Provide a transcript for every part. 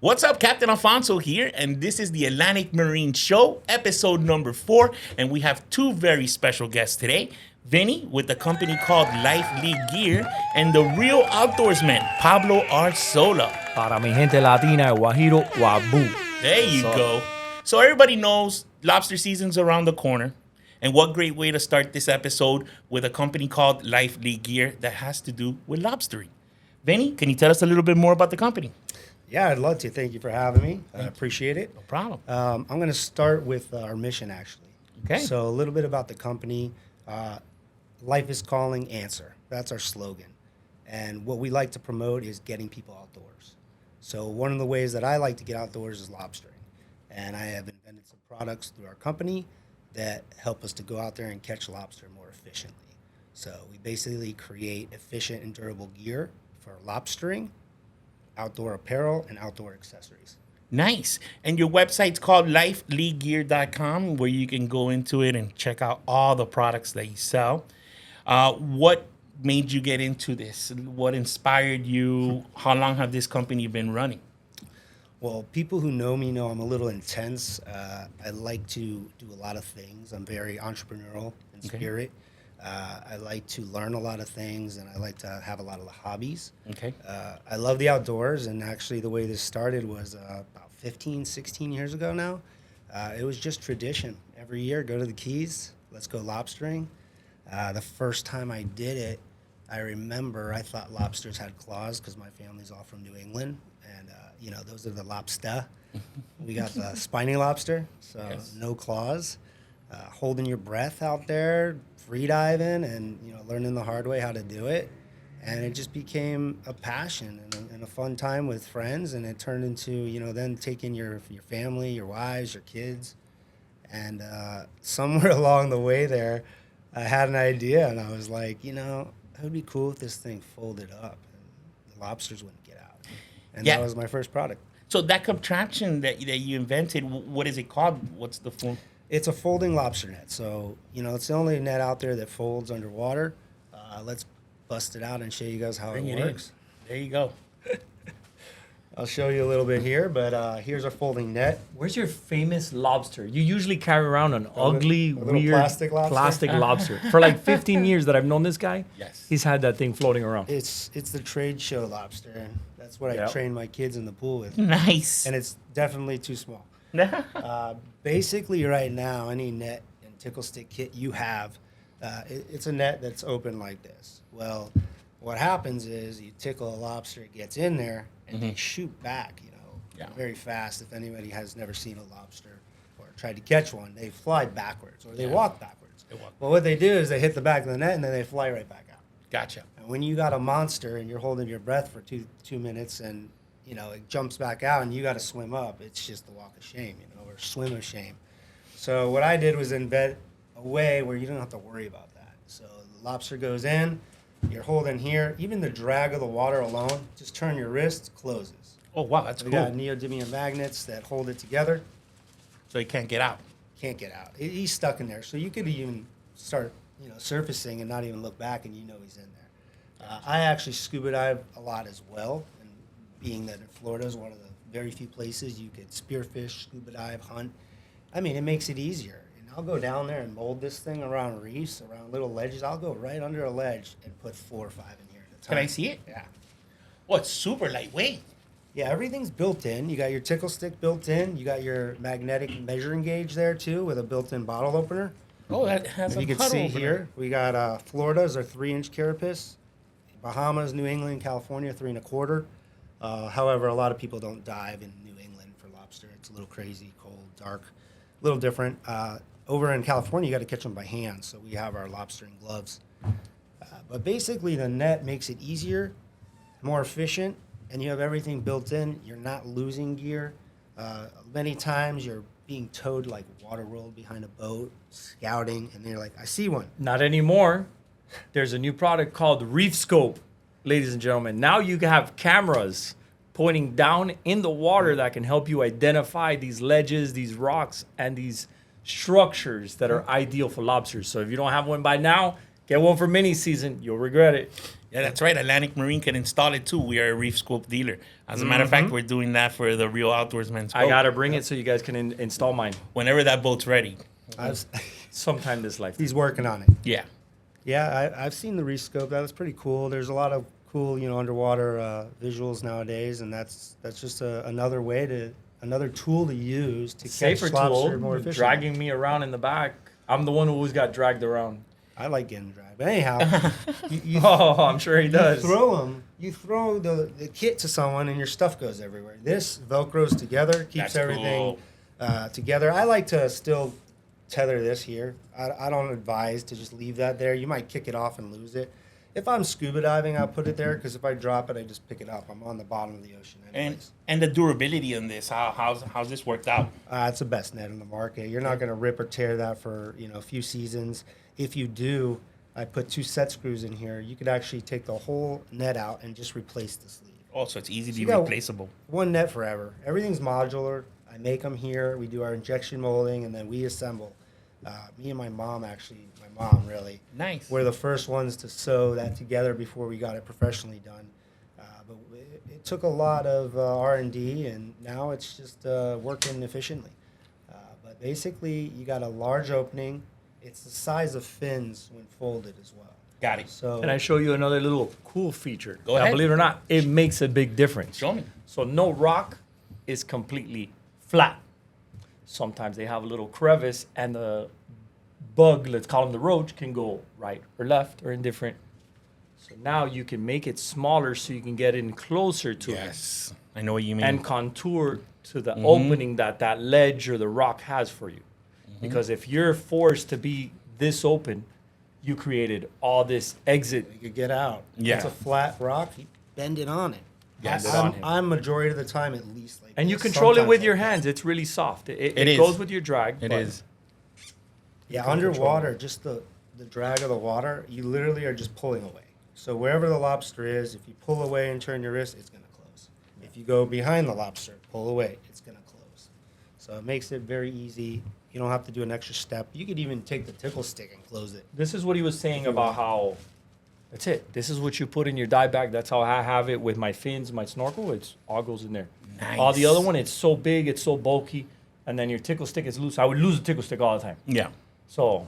What's up, Captain Alfonso here, and this is the Atlantic Marine Show, episode number 4, and we have two very special guests today. Vinny with a company called Life League Gear, and the real outdoorsman, Pablo Arzola. Para mi gente latina, Guajiro, Wabu. There you go. So everybody knows lobster season's around the corner, and what great way to start this episode with a company called Life League Gear that has to do with lobstering. Vinny, can you tell us a little bit more about the company? Yeah, I'd love to. Thank you for having me. I appreciate it. No problem. I'm going to start with our mission, actually. Okay. So a little bit about the company. Life is calling, answer. That's our slogan. And what we like to promote is getting people outdoors. So one of the ways that I like to get outdoors is lobstering. And I have invented some products through our company that help us to go out there and catch lobster more efficiently. So we basically create efficient and durable gear for lobstering, outdoor apparel, and outdoor accessories. Nice. And your website's called lifeleaguegear.com, where you can go into it and check out all the products that you sell. What made you get into this? What inspired you? How long have this company been running? Well, people who know me know I'm a little intense. I like to do a lot of things. I'm very entrepreneurial in spirit. I like to learn a lot of things, and I like to have a lot of hobbies. Okay. I love the outdoors, and actually the way this started was about 15, 16 years ago now. It was just tradition. Every year, go to the Keys, let's go lobstering. The first time I did it, I remember I thought lobsters had claws because my family's all from New England, and those are the lobster. We got the spiny lobster, so no claws. Holding your breath out there, free diving, and learning the hard way how to do it, and it just became a passion and a fun time with friends, and it turned into then taking your family, your wives, your kids, and somewhere along the way there, I had an idea, and I was like, it would be cool if this thing folded up and the lobsters wouldn't get out, and that was my first product. So that contraption that you invented, what is it called? What's the full? It's a folding lobster net. So, it's the only net out there that folds underwater. Let's bust it out and show you guys how it works. There you go. I'll show you a little bit here, but here's our folding net. Where's your famous lobster? You usually carry around an ugly, weird plastic lobster. For like 15 years that I've known this guy, he's had that thing floating around. It's the trade show lobster, and that's what I train my kids in the pool with. Nice. And it's definitely too small. Basically, right now, any net and tickle stick kit you have, it's a net that's open like this. Well, what happens is you tickle a lobster, it gets in there, and they shoot back, very fast. If anybody has never seen a lobster or tried to catch one, they fly backwards or they walk backwards. Well, what they do is they hit the back of the net and then they fly right back out. Gotcha. And when you got a monster and you're holding your breath for two minutes and it jumps back out and you got to swim up, it's just the walk of shame, or swim of shame. So what I did was invent a way where you don't have to worry about that. So the lobster goes in, you're holding here, even the drag of the water alone, just turn your wrist, closes. Oh, wow, that's cool. We got neodymium magnets that hold it together. So he can't get out. Can't get out. He's stuck in there. So you could even start, surfacing and not even look back and he's in there. I actually scuba dive a lot as well. Being that Florida is one of the very few places you could spearfish, scuba dive, hunt. It makes it easier. And I'll go down there and mold this thing around reefs, around little ledges. I'll go right under a ledge and put 4 or 5 in here at a time. Can I see it? Yeah. Oh, it's super lightweight. Yeah, everything's built in. You got your tickle stick built in. You got your magnetic measuring gauge there, too, with a built-in bottle opener. Oh, that has you can see here, we got Florida's our 3-inch carapace. Bahamas, New England, California, 3 1/4. However, a lot of people don't dive in New England for lobster. It's a little crazy, cold, dark, a little different. Over in California, you got to catch them by hand, so we have our lobstering gloves. But basically, the net makes it easier, more efficient, and you have everything built in. You're not losing gear. Many times, you're being towed like Waterworld behind a boat, scouting, and you're like, I see one. Not anymore. There's a new product called Reef Scope. Ladies and gentlemen, now you can have cameras pointing down in the water that can help you identify these ledges, these rocks, and these structures that are ideal for lobsters. So if you don't have one by now, get one for mini season. You'll regret it. Yeah, that's right. Atlantic Marine can install it too. We are a Reef Scope dealer. As a matter of fact, we're doing that for the Real Outdoorsman's I boat. gotta bring it so you guys can install mine Whenever that boat's ready. I've, sometime this life. he's working on it. Yeah. Yeah, I've seen the Rescope. That was pretty cool. There's a lot of cool, underwater visuals nowadays, and that's just another tool to use to Safer catch lobster tool, more efficiently. dragging me around in the back. I'm the one who always got dragged around. I like getting dragged. But anyhow, Oh, I'm sure he does. you throw the kit to someone, and your stuff goes everywhere. This Velcros together, keeps That's everything cool. together. I like to still tether this here. I don't advise to just leave that there. You might kick it off and lose it. If I'm scuba diving, I'll put it there because if I drop it, I just pick it up. I'm on the bottom of the ocean anyways. And the durability on this, how's this worked out? It's the best net in the market. You're not going to rip or tear that for a few seasons. If you do, I put 2 set screws in here. You could actually take the whole net out and just replace the sleeve. Oh, so it's easy to You be got replaceable. One net forever. Everything's modular. I make them here. We do our injection molding, and then we assemble. Me and my mom, really, Nice. were the first ones to sew that together before we got it professionally done. But it took a lot of R&D, and now it's just working efficiently. But basically, you got a large opening. It's the size of fins when folded as well. Got it. So Can I show you another little cool feature? Go Now, ahead. believe it or not, it makes a big difference. Show me. So no rock is completely flat. Sometimes they have a little crevice, and the bug, let's call him the roach, can go right or left or indifferent. So now you can make it smaller so you can get in closer to it Yes. I know what you mean. and contour to the opening that ledge or the rock has for you. Because if you're forced to be this open, you created all this exit. you could get out. Yeah. It's a flat rock. You bend it on it. Yes. Bend it on him. I'm majority of the time at least like And you this. control it Sometimes with like your that. hands. It's really soft. It It is. goes with your drag. It but is. Yeah, can control underwater, just the drag of the water, you literally are just pulling away. So wherever the lobster is, if you pull away and turn your wrist, it's going to close. If you go behind the lobster, pull away, it's going to close. So it makes it very easy. You don't have to do an extra step. You could even take the tickle stick and close it. This is what he was saying about how that's it. This is what you put in your dive bag. That's how I have it with my fins, my snorkel. It's all goes in there. All the Nice. other one, it's so big, it's so bulky, and then your tickle stick is loose. I would lose a tickle stick all the time. Yeah. So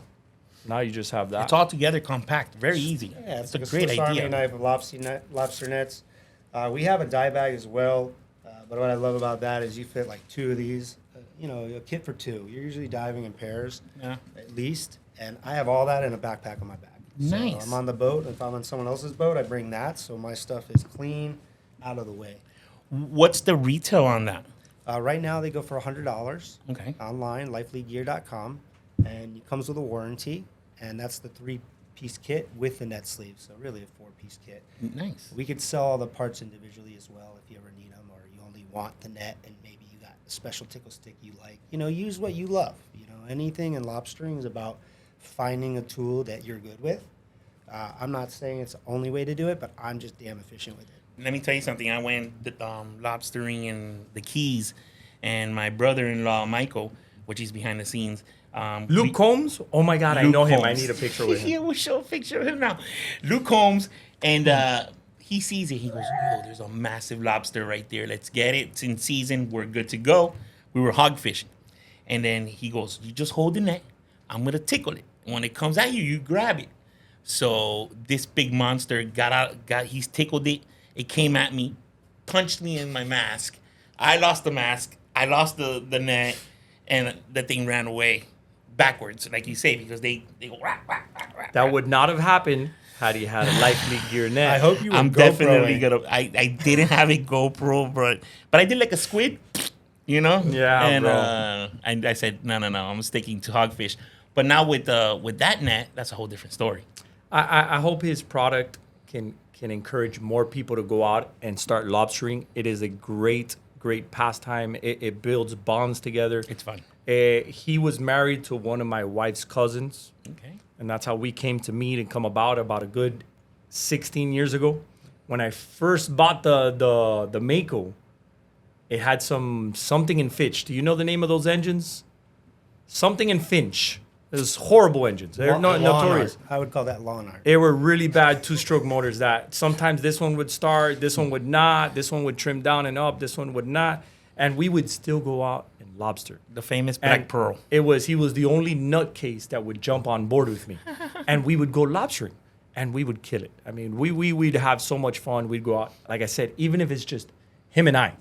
now you just have that. It's all together compact. Very easy. Yeah, it's like a great Swiss Army idea. knife of lobster nets. We have a dive bag as well, but what I love about that is you fit like 2 of these. A kit for 2. You're usually diving in pairs, Yeah. at least, and I have all that in a backpack on my back. Nice. So I'm on the boat. If I'm on someone else's boat, I bring that, so my stuff is clean, out of the way. What's the retail on that? Right now, they go for $100 Okay. online, lifeleaguegear.com, and it comes with a warranty, and that's the 3-piece kit with the net sleeve, so really a 4-piece kit. Nice. We could sell all the parts individually as well if you ever need them, or you only want the net and maybe you got a special tickle stick you like. Use what you love. Anything in lobstering is about finding a tool that you're good with. I'm not saying it's the only way to do it, but I'm just damn efficient with it. Let me tell you something. I went lobstering in the Keys, and my brother-in-law Michael, which is behind the scenes. Luke Combs? Oh my God, I Luke know him. I Combs. need a picture with him. Yeah, we'll show a picture of him now. Luke Combs, and he sees it. He goes, "Yo, there's a massive lobster right there. Let's get it. It's in season. We're good to go." We were hog fishing, and then he goes, "You just hold the net. I'm gonna tickle it. When it comes at you, you grab it." So this big monster he's tickled it. It came at me, punched me in my mask. I lost the mask. I lost the net, and the thing ran away backwards, like you say, because they go rah, rah, rah, rah, That rah. would not have happened had he had a Life League gear net. I hope you were I'm definitely GoProing. gonna. I didn't have a GoPro, but I did like a squid, Yeah, And bro. I said no. I'm sticking to hogfish. But now with that net, that's a whole different story. I hope his product can encourage more people to go out and start lobstering. It is a great pastime. It builds bonds together. It's fun. He was married to one of my wife's cousins, Okay. and that's how we came to meet and come about a good 16 years ago. When I first bought the Mako, it had something in Fitch. Do you know the name of those engines? Something in Finch. It was horrible engines. They're notorious. I would call that lawn art. They were really bad two-stroke motors that sometimes this one would start, this one would not, this one would trim down and up, this one would not. And we would still go out and lobster. The famous Black And Pearl. he was the only nutcase that would jump on board with me. And we would go lobstering and we would kill it. I mean, we'd have so much fun. We'd go out, like I said, even if it's just him and I.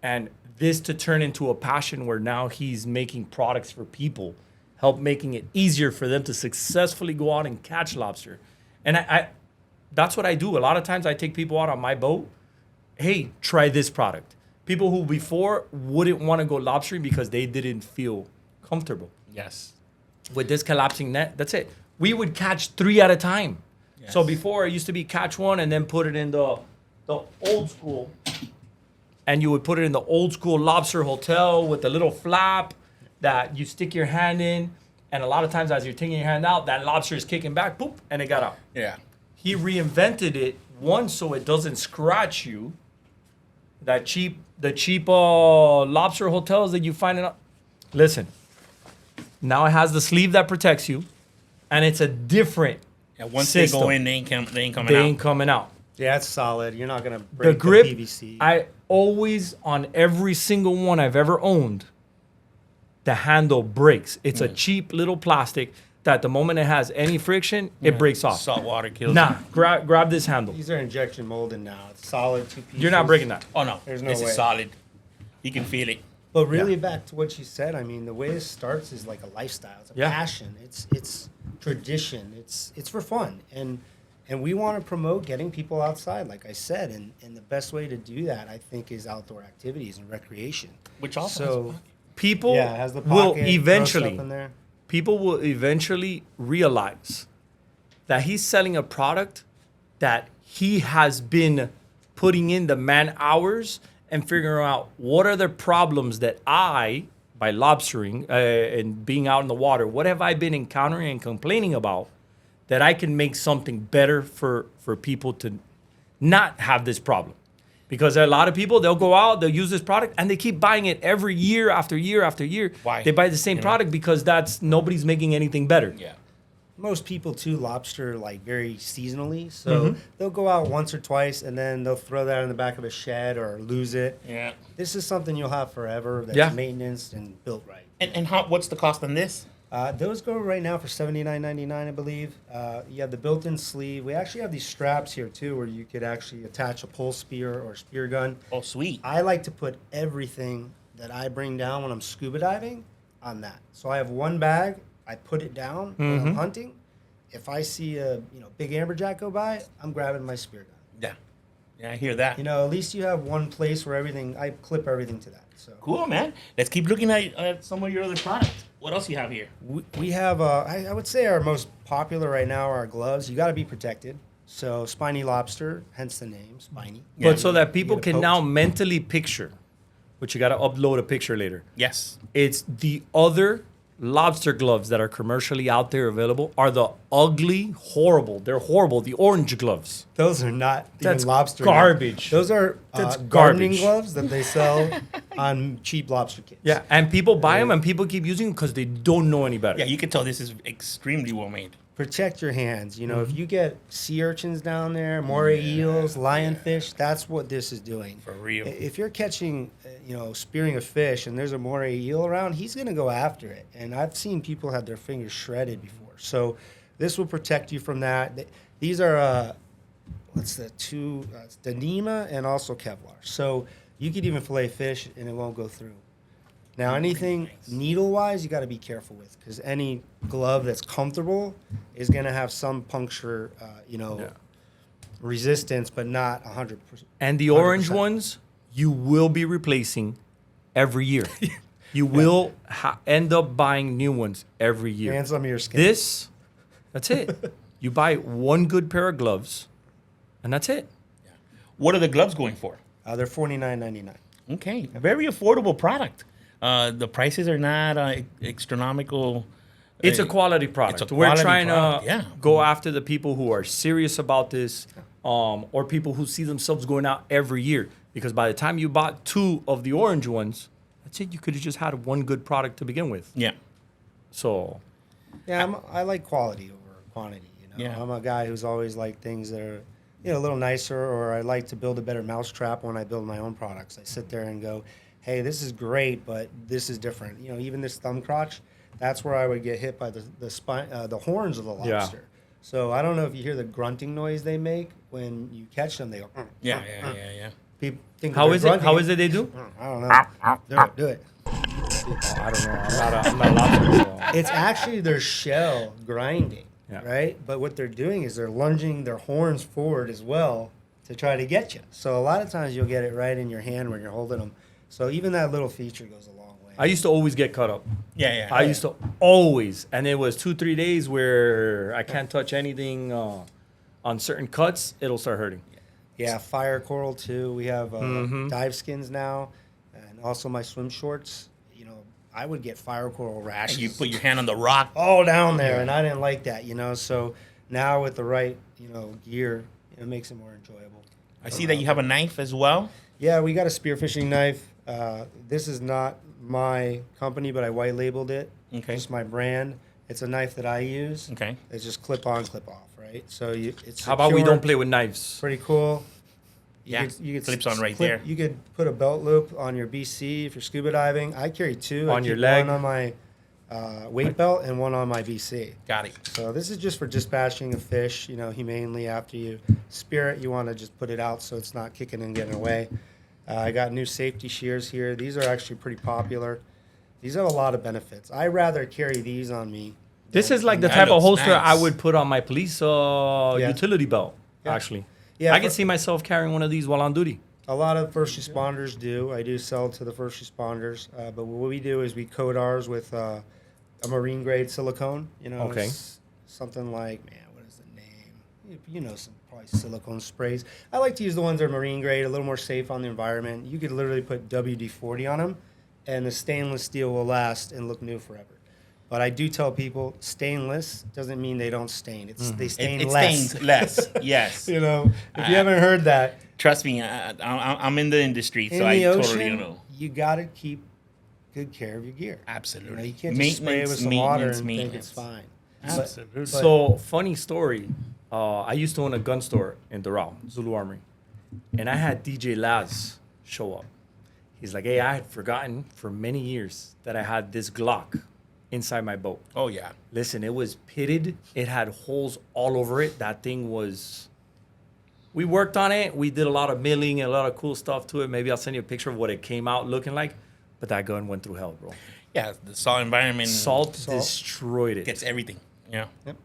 And this to turn into a passion where now he's making products for people, help making it easier for them to successfully go out and catch lobster. And I that's what I do. A lot of times I take people out on my boat. Hey, try this product. People who before wouldn't want to go lobstering because they didn't feel comfortable. Yes. With this collapsing net, that's it. We would catch 3 at a time. Yes. So before it used to be catch one and then put it in the old school. And you would put it in the old school lobster hotel with the little flap that you stick your hand in. And a lot of times as you're taking your hand out, that lobster is kicking back, boop, and it got out. Yeah. He reinvented it, one, so it doesn't scratch you. The cheap lobster hotels that you find in. Listen, now it has the sleeve that protects you, and it's a different And once system. they go in, they ain't coming They out. ain't coming out. Yeah, it's solid. You're not gonna The break grip, the PVC. I always, on every single one I've ever owned, the handle breaks. It's a cheap little plastic that the moment it has any friction, it breaks off. Salt water kills Nah, it. grab this handle. These are injection molded now. It's solid 2 pieces. You're not breaking that. Oh, no. There's no this way. is solid. You can feel it. But really, back to what you said. I mean, the way this starts is like a lifestyle. It's a Yeah. passion. It's tradition. It's for fun, and we want to promote getting people outside, like I said. And the best way to do that, I think, is outdoor activities and recreation. Which also has a So pocket. People yeah, it has the will pocket, throw eventually stuff in there. people will eventually realize that he's selling a product that he has been putting in the man hours and figuring out what are the problems that I, by lobstering and being out in the water, what have I been encountering and complaining about that I can make something better for people to not have this problem. Because a lot of people, they'll go out, they'll use this product, and they keep buying it every year after year after year. Why? They buy the same You know? product because nobody's making anything better. Yeah. Most people too lobster like very seasonally, so they'll go out once or twice, and then they'll throw that in the back of a shed or lose it. Yeah. This is something you'll have forever. That's Yeah. maintenance and built right. And what's the cost on this? Those go right now for $79.99, I believe. You have the built-in sleeve. We actually have these straps here too, where you could actually attach a pole spear or spear gun. Oh, sweet. I like to put everything that I bring down when I'm scuba diving on that. So I have one bag. I put it down when I'm hunting. If I see a big amberjack go by, I'm grabbing my spear gun. Yeah. Yeah, I hear that. At least you have one place where I clip everything to that. So Cool, man. Let's keep looking at some of your other products. What else you have here? we have, I would say our most popular right now are our gloves. You got to be protected. So spiny lobster, hence the name, spiny. But so that people You get can it now poked. mentally picture, which you got to upload a picture later. Yes. It's the other lobster gloves that are commercially out there available are the ugly, horrible. They're horrible. The orange gloves. Those are not That's even lobster. garbage. Those are That's gardening garbage. gloves that they sell on cheap lobster kits. Yeah, and people buy them and people keep using them because they don't know any better. Yeah, you can tell this is extremely well made. Protect your hands. If you get sea urchins down there, moray eels, lionfish, that's what this is doing. For real. If you're catching, spearing a fish and there's a moray eel around, he's going to go after it. And I've seen people have their fingers shredded before. So this will protect you from that. These are, it's Dyneema and also Kevlar. So you could even fillet fish and it won't go through. Now, anything needle-wise, you got to be careful with because any glove that's comfortable is going to have some puncture, resistance, but not 100%. And the orange 100%. ones, you will be replacing every year. You will end up buying new ones every year. And some of your skin. That's it. You buy one good pair of gloves, and that's it. What are the gloves going for? They're $49.99. Okay. Very affordable product. The prices are not astronomical. It's a quality product. It's a We're quality trying product, to yeah. go after the people who are serious about this, or people who see themselves going out every year. Because by the time you bought 2 of the orange ones, that's it. You could have just had one good product to begin with. Yeah. So Yeah, I like quality over quantity. Yeah. I'm a guy who's always liked things that are, a little nicer, or I like to build a better mousetrap when I build my own products. I sit there and go, hey, this is great, but this is different. Even this thumb crotch, that's where I would get hit by the spine, the horns of the Yeah. lobster. So I don't know if you hear the grunting noise they make when you catch them. They go, Yeah. People think How they're is it? grunting. How is it they do? I don't know. Do it. I don't know. I'm not a lobster. So. It's actually their shell grinding, Yeah. right? But what they're doing is they're lunging their horns forward as well to try to get you. So a lot of times you'll get it right in your hand when you're holding them. So even that little feature goes a long way. I used to always get cut up. Yeah. I used to always, and it was 2-3 days where I can't touch anything on certain cuts. It'll start hurting. Yeah, fire coral too. We have dive skins now, and also my swim shorts. I would get fire coral rashes. And you put your hand on the rock. all down there, and I didn't like that. So now with the right gear, it makes it more enjoyable. I see that you have a knife as well. Yeah, we got a spearfishing knife. This is not my company, but I white labeled it. Okay. It's my brand. It's a knife that I use. Okay. It's just clip on, clip off, right? So it's How about we secure, don't play with knives? Pretty cool. Yeah, clips on right there. You could put a belt loop on your BC if you're scuba diving. I carry two. On I your keep leg? one on my weight belt and one on my BC. Got it. So this is just for dispatching a fish, humanely. After you spear it, you want to just put it out so it's not kicking and getting away. I got new safety shears here. These are actually pretty popular. These have a lot of benefits. I rather carry these on me. This is like the That type of looks holster nice. I would put on my police utility belt, Yeah. actually. Yeah, I can see myself carrying one of these while on duty. A lot of first responders do. I do sell to the first responders. But what we do is we coat ours with a marine grade silicone. Okay. Something like, what is the name? Some probably silicone sprays. I like to use the ones that are marine grade, a little more safe on the environment. You could literally put WD-40 on them, and the stainless steel will last and look new forever. But I do tell people stainless doesn't mean they don't stain. They stain It less. stains less. Yes. If you haven't heard that, Trust me, I'm in the industry, in so I the ocean, totally know. you got to keep good care of your gear. Absolutely. You can't just spray it with some water and think it's fine. Absolutely. So, funny story. I used to own a gun store in Doral, Zulu Armory. And I had DJ Laz show up. He's like, hey, I had forgotten for many years that I had this Glock inside my boat. Oh, yeah. Listen, it was pitted. It had holes all over it. That thing was... We worked on it. We did a lot of milling and a lot of cool stuff to it. Maybe I'll send you a picture of what it came out looking like. But that gun went through hell, bro. Yeah, the salt environment Salt destroyed it. gets everything. Yeah. Yep.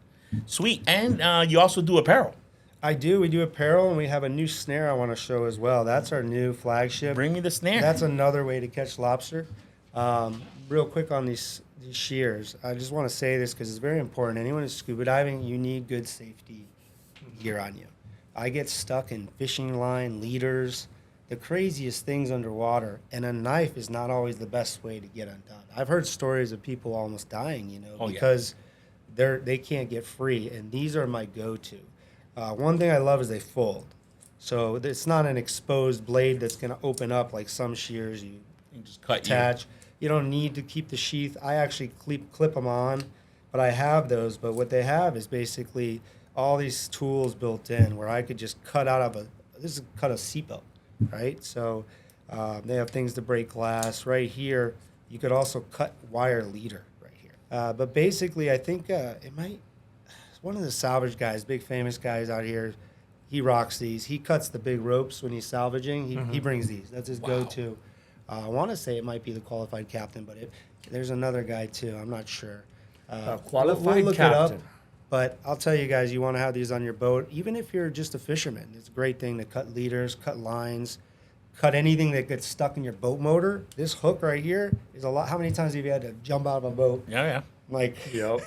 Sweet. And you also do apparel. I do. We do apparel, and we have a new snare I want to show as well. That's our new flagship. Bring me the snare. That's another way to catch lobster. Real quick on these shears, I just want to say this because it's very important. Anyone who's scuba diving, you need good safety gear on you. I get stuck in fishing line, leaders, the craziest things underwater, and a knife is not always the best way to get undone. I've heard stories of people almost dying, because they can't get free, and these are my go-to. One thing I love is they fold. So it's not an exposed blade that's going to open up like some shears you just cut attach. You don't need to keep the sheath. I actually clip them on, but I have those. But what they have is basically all these tools built in where I could just cut out of cut a seatbelt, right? So they have things to break glass. Right here, you could also cut wire leader right here. But basically, I think one of the salvage guys, big famous guys out here, he rocks these. He cuts the big ropes when he's salvaging. He brings these. That's his go-to. I want to say it might be the qualified captain, but there's another guy too. I'm not sure. Qualified we'll look captain. it up. But I'll tell you guys, you want to have these on your boat, even if you're just a fisherman. It's a great thing to cut leaders, cut lines, cut anything that gets stuck in your boat motor. This hook right here is a lot. How many times have you had to jump out of a boat? Yeah. Like, Yep.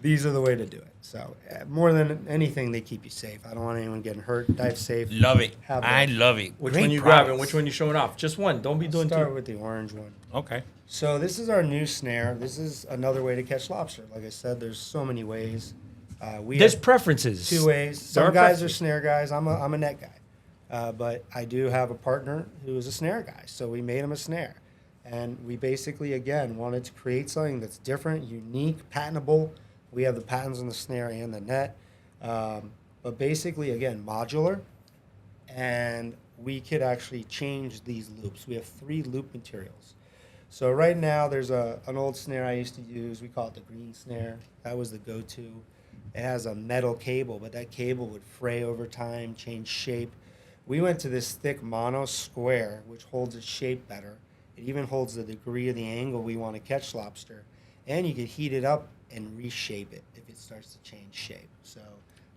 These are the way to do it. So more than anything, they keep you safe. I don't want anyone getting hurt. Dive safe. Love it. Have I them. love it. Which Great one you products. grabbing? Which one you showing off? Just one. Don't be doing Start two. with the orange one. Okay. So this is our new snare. This is another way to catch lobster. Like I said, there's so many ways. There's have preferences. 2 ways. There are Some guys are preferences. snare guys. I'm a net guy. But I do have a partner who is a snare guy. So we made him a snare. And we basically, again, wanted to create something that's different, unique, patentable. We have the patents on the snare and the net. But basically, again, modular. And we could actually change these loops. We have 3 loop materials. So right now, there's an old snare I used to use. We call it the green snare. That was the go-to. It has a metal cable, but that cable would fray over time, change shape. We went to this thick mono square, which holds its shape better. It even holds the degree of the angle we want to catch lobster. And you could heat it up and reshape it if it starts to change shape. So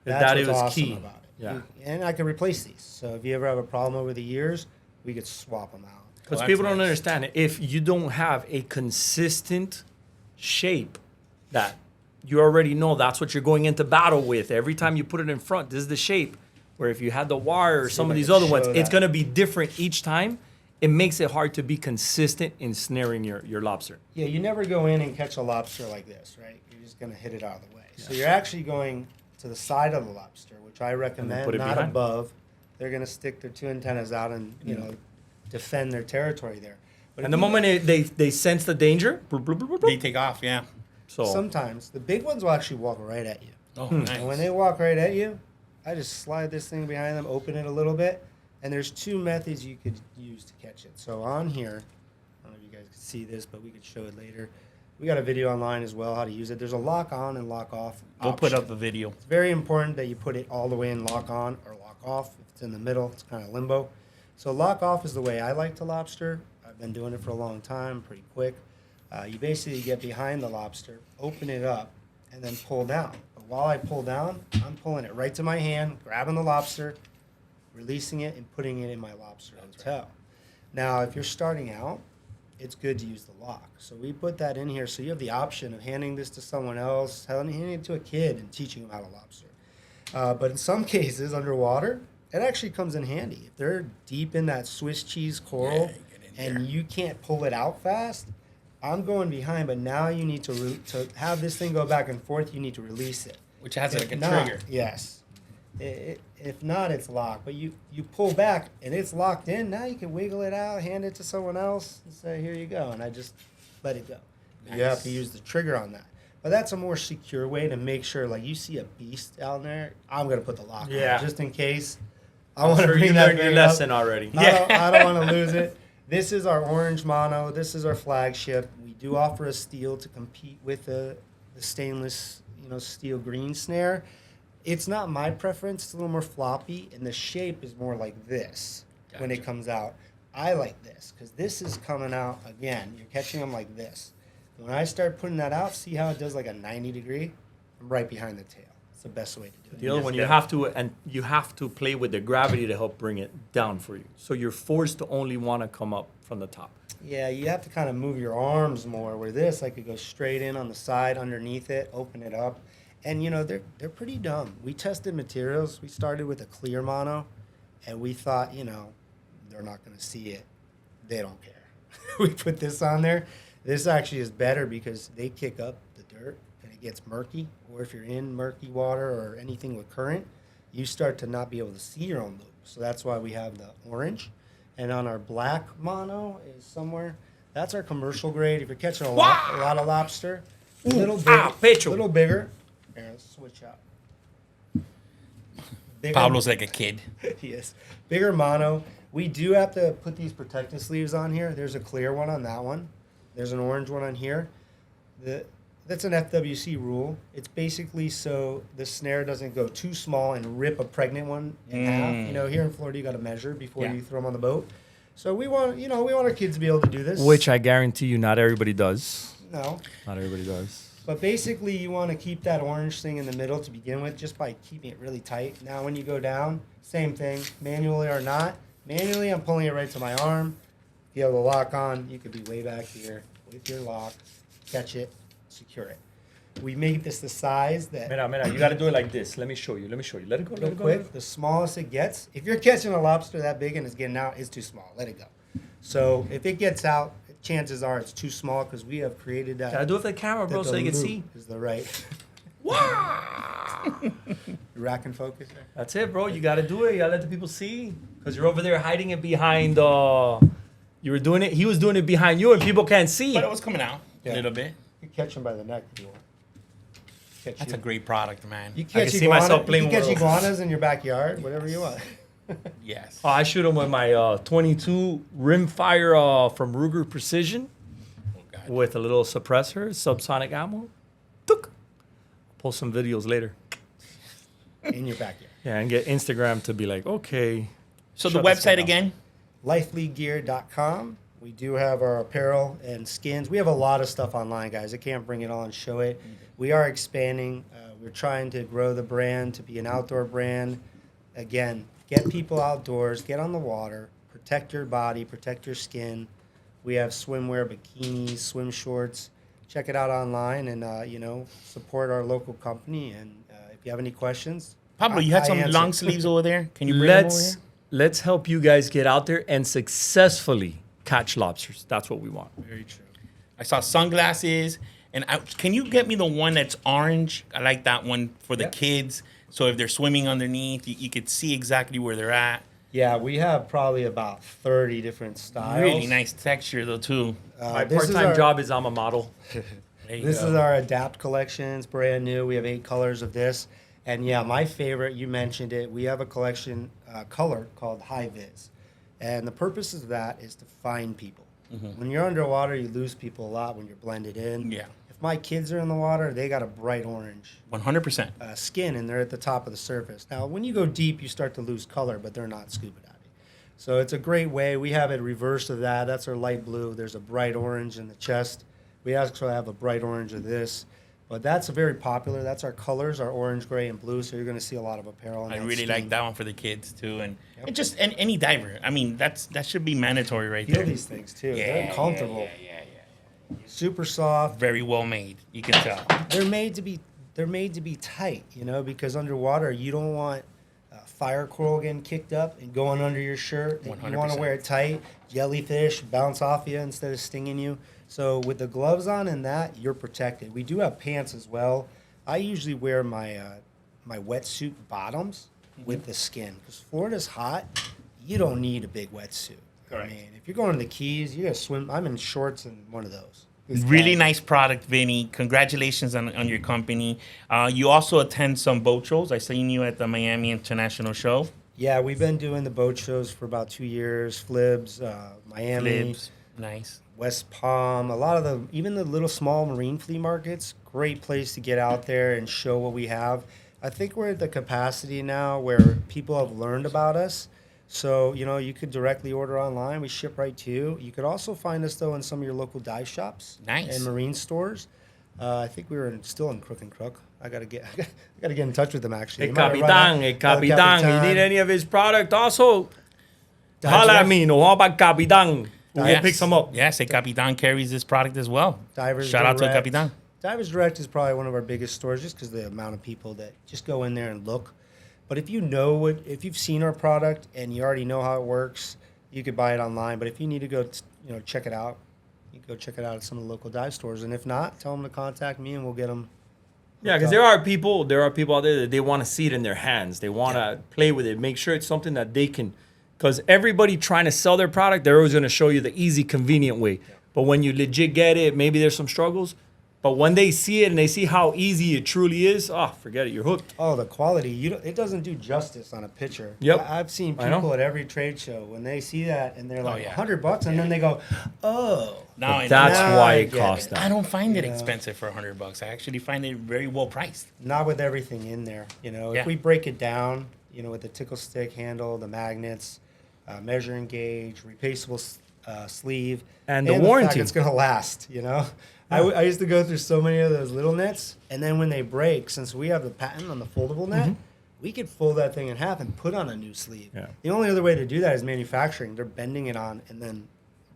that's That what's was awesome key. about it. Yeah. And I can replace these. So if you ever have a problem over the years, we could swap them out. Because Well, people that's don't nice. understand it. If you don't have a consistent shape that you already know that's what you're going into battle with. Every time you put it in front, this is the shape. Where if you had the wire or See some if of I these can other ones, show it's that. going to be different each time. It makes it hard to be consistent in snaring your lobster. Yeah, you never go in and catch a lobster like this, right? You're just going to hit it out of the way. So you're actually going to the side of the lobster, which I recommend, put it not behind. above. They're going to stick their 2 antennas out and, defend their territory there. But And if the you moment they sense the danger, bloop, bloop, bloop, bloop, They bloop. take off, yeah. So sometimes the big ones will actually walk right at you. Oh, Hmm. nice. And when they walk right at you, I just slide this thing behind them, open it a little bit, and there's 2 methods you could use to catch it. So on here, I don't know if you guys can see this, but we could show it later. We got a video online as well how to use it. There's a lock on and lock off. We'll put option. up the video. It's very important that you put it all the way in lock on or lock off. If it's in the middle, it's kind of limbo. So lock off is the way I like to lobster. I've been doing it for a long time, pretty quick. You basically get behind the lobster, open it up, and then pull down. But while I pull down, I'm pulling it right to my hand, grabbing the lobster, releasing it, and putting it in my lobster hotel. Now, if you're starting out, it's good to use the lock. So we put that in here so you have the option of handing this to someone else, handing it to a kid and teaching them how to lobster. But in some cases, underwater, it actually comes in handy. If they're deep in that Swiss cheese coral Yeah, you get in and you can't pull it out fast, I'm going behind, but now you need to have this thing go back and forth, you need to release it. Which has like a If not, trigger. Yes. If not, it's locked. But you pull back and it's locked in. Now you can wiggle it out, hand it to someone else, and say, here you go. And I just let it go. You have to Nice. use the trigger on that. But that's a more secure way to make sure, like, you see a beast out there, I'm going to put the lock Yeah. on just in case. I I'm want to sure bring you that learned your bait up. lesson already. I don't want to lose it. This is our orange mono. This is our flagship. We do offer a steel to compete with the stainless, steel green snare. It's not my preference. It's a little more floppy, and the shape is more like this when it Gotcha. comes out. I like this because this is coming out again. You're catching them like this. When I start putting that out, see how it does like a 90 degree? I'm right behind the tail. It's the best way to do it. The other one, you have to play with the gravity to help bring it down for you. So you're forced to only want to come up from the top. Yeah, you have to kind of move your arms more. Where this, I could go straight in on the side, underneath it, open it up, and they're pretty dumb. We tested materials. We started with a clear mono, and we thought, they're not going to see it. They don't care. We put this on there. This actually is better because they kick up the dirt and it gets murky. Or if you're in murky water or anything with current, you start to not be able to see your own loop. So that's why we have the orange. And on our black mono is somewhere. That's our commercial grade. If you're catching a lot of lobster, a little pecho. little bigger. Here, let's switch out. Bigger, Pablo's like a kid. yes, bigger mono. We do have to put these protective sleeves on here. There's a clear one on that one. There's an orange one on here. That's an FWC rule. It's basically so the snare doesn't go too small and rip a pregnant one in half. Here in Florida, you got to measure before you throw them on the boat. So we want our kids to be able to do this. Which I guarantee you, not everybody does. No. Not everybody does. But basically, you want to keep that orange thing in the middle to begin with, just by keeping it really tight. Now, when you go down, same thing, manually or not. Manually, I'm pulling it right to my arm. If you have the lock on, you could be way back here with your lock, catch it, secure it. We make this the size that, Mira, you got to do it like this. Let me show you. Let it go. real quick, the smallest it gets. If you're catching a lobster that big and it's getting out, it's too small. Let it go. So if it gets out, chances are it's too small because we have created that. Got to do it for the camera, bro, that so the you can loop see. is the right. Rack and focus there. That's it, bro. You got to do it. You got to let the people see. Because you're over there hiding it behind You were doing it. He was doing it behind you, and people can't see. But it was coming out Yeah. a little bit. You catch them by the neck if you want. Catch That's you. a great product, man. You can catch see myself playing You can catch with those. iguanas in your backyard, whatever you want. Yes. Oh, I shoot them with my 22 rimfire from Ruger Precision Oh, God. with a little suppressor, subsonic ammo. Took. Post some videos later. In your backyard. Yeah, and get Instagram to be like, okay. So Shut the this website down. again? LifeLeagueGear.com. We do have our apparel and skins. We have a lot of stuff online, guys. I can't bring it all and show it. We are expanding. We're trying to grow the brand to be an outdoor brand. Again, get people outdoors, get on the water, protect your body, protect your skin. We have swimwear, bikinis, swim shorts. Check it out online and, support our local company. And if you have any questions, Pablo, you had I some answer. long sleeves over there. Can you bring them over here? Let's help you guys get out there and successfully catch lobsters. That's what we want. Very true. I saw sunglasses. And can you get me the one that's orange? I like that one for the Yeah. kids. So if they're swimming underneath, you could see exactly where they're at. Yeah, we have probably about 30 different styles. Really nice texture, though, too. My this is part-time our- job is I'm a model. There you This go. is our Adapt collection. It's brand new. We have 8 colors of this. And yeah, my favorite, you mentioned it, we have a collection color called High Vis. And the purpose of that is to find people. When you're underwater, you lose people a lot when you're blended in. Yeah. If my kids are in the water, they got a bright orange 100%. skin and they're at the top of the surface. Now, when you go deep, you start to lose color, but they're not scuba diving. So it's a great way. We have it reversed of that. That's our light blue. There's a bright orange in the chest. We actually have a bright orange of this. But that's a very popular. That's our colors, our orange, gray, and blue. So you're going to see a lot of apparel. In I that really scheme. like that one for the kids, too. And Yep. it just any diver. I mean, that should be mandatory right Feel there. these things too. Yeah, They're comfortable, Yeah. super soft. Very well made. You can tell. They're made to be tight, because underwater you don't want fire coral getting kicked up and going under your shirt. You want to 100%. wear it tight. Jellyfish bounce off you instead of stinging you. So with the gloves on and that, you're protected. We do have pants as well. I usually wear my my wetsuit bottoms with the skin because Florida's hot. You don't need a big wetsuit. Correct. I mean, if you're going to the Keys, you gotta swim. I'm in shorts and one of those. It's Really casual. nice product, Vinny. Congratulations on your company. You also attend some boat shows. I seen you at the Miami International Show. Yeah, we've been doing the boat shows for about 2 years. Flibs, Miami, Libs. Nice. West Palm, a lot of even the little small marine flea markets. Great place to get out there and show what we have. I think we're at the capacity now where people have learned about us. So, you could directly order online. We ship right to you. You could also find us, though, in some of your local dive shops Nice. and marine stores. I think we were still in Crook and Crook. I gotta get in touch with them, actually. Hey, They might run Capitan, out- hey, El Capitan. You need any of his product? Also, Dive holla at Direct- me. No, how about Capitan? We'll Yes. pick some up. Yes, Capitan carries this product as well. Divers Shout out to Direct. Capitan. Divers Direct is probably one of our biggest stores just because the amount of people that just go in there and look. But if if you've seen our product and you already know how it works, you could buy it online. But if you need to go, check it out, you can go check it out at some of the local dive stores. And if not, tell them to contact me and we'll get them. Yeah, because there are people out there that they want to see it in their hands. They want to play with it, make sure it's something that they can. Because everybody trying to sell their product, they're always going to show you the easy, convenient way. But when you legit get it, maybe there's some struggles. But when they see it and they see how easy it truly is, forget it, you're hooked. Oh, the quality! It doesn't do justice on a picture. Yep. I've seen I know. people at every trade show when they see that and they're like yeah. $100, and then they go, "Oh, Now I That's Now why I it get costs it. that. I don't find it Yeah. expensive for $100. I actually find it very well priced. not with everything in there." Yeah. If we break it down, with the tickle stick handle, the magnets, measuring gauge, replaceable sleeve, And the fact warranty. it's gonna last. I used to go through so many of those little nets, and then when they break, since we have the patent on the foldable net, we could fold that thing in half and put on a new sleeve. Yeah. The only other way to do that is manufacturing. They're bending it on and then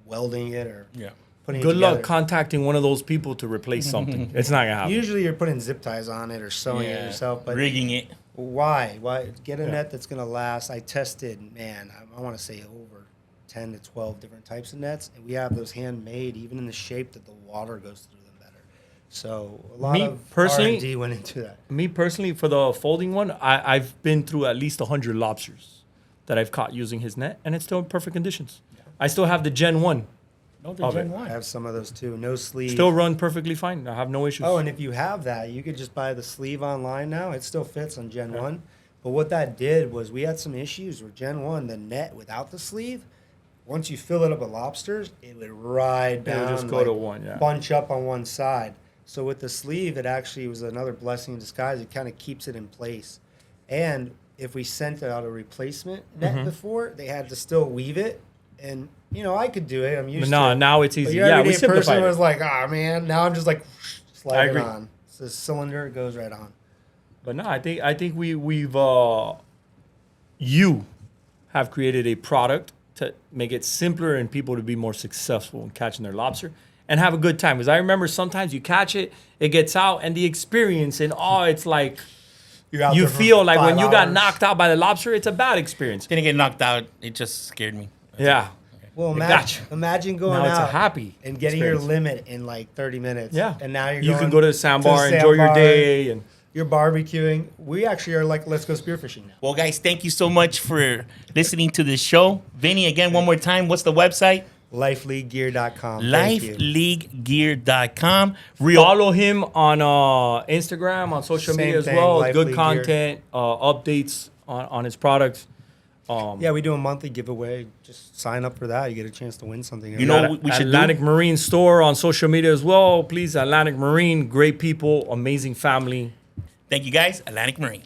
welding it or Yeah. putting Good it luck together. contacting one of those people to replace something. It's not going to happen. Usually you're putting zip ties on it or sewing it yourself, but rigging it. why? Get a net that's going to last. I tested, I want to say over 10 to 12 different types of nets, and we have those handmade, even in the shape that the water goes through them better. So a lot Me, of personally- R&D went into that. Me personally, for the folding one, I've been through at least 100 lobsters that I've caught using his net, and it's still in perfect conditions. I still have the Gen 1. No, the Of Gen it. I 1. have some of those too. No sleeve. Still run perfectly fine. I have no issues. Oh, and if you have that, you could just buy the sleeve online now. It still fits on Gen 1. But what that did was we had some issues with Gen 1, the net without the sleeve. Once you fill it up with lobsters, it would ride down. It would just go to one, yeah. Bunch up on one side. So with the sleeve, it actually was another blessing in disguise. It kind of keeps it in place. And if we sent out a replacement net before, they had to still weave it. And, you know, I could do it. I'm used to no, it. now it's But easy. your Yeah, we everyday person simplified was it. like, ah, man. Now I'm just like, slide it agree. on. It's a cylinder. It goes right on. But no, I think we've you have created a product to make it simpler and people to be more successful in catching their lobster and have a good time. Because I remember sometimes you catch it, it gets out, and the experience and it's like You're out you there for feel like when 5 you got hours. knocked out by the lobster, it's a bad experience. Didn't get knocked out. It just scared me. Yeah. Well, gotcha. imagine going Now it's a out happy and getting experience. your limit in like 30 minutes. Yeah. And now you're You going can go to the sandbar, the enjoy your sandbar, day, and You're barbecuing. We actually are like, let's go spearfishing now. Well, guys, thank you so much for listening to this show. Vinny, again, one more time, what's the website? LifeLeagueGear.com. Thank you. LifeLeagueGear.com. Real. follow him on Instagram, on social Same media as thing, well. Life Good League content, updates on his products. Yeah, we do a monthly giveaway. Just sign up for that. You get a chance to win something. You know what we should Atlantic do? Marine store on social media as well. Please, Atlantic Marine, great people, amazing family. Thank you, guys. Atlantic Marine.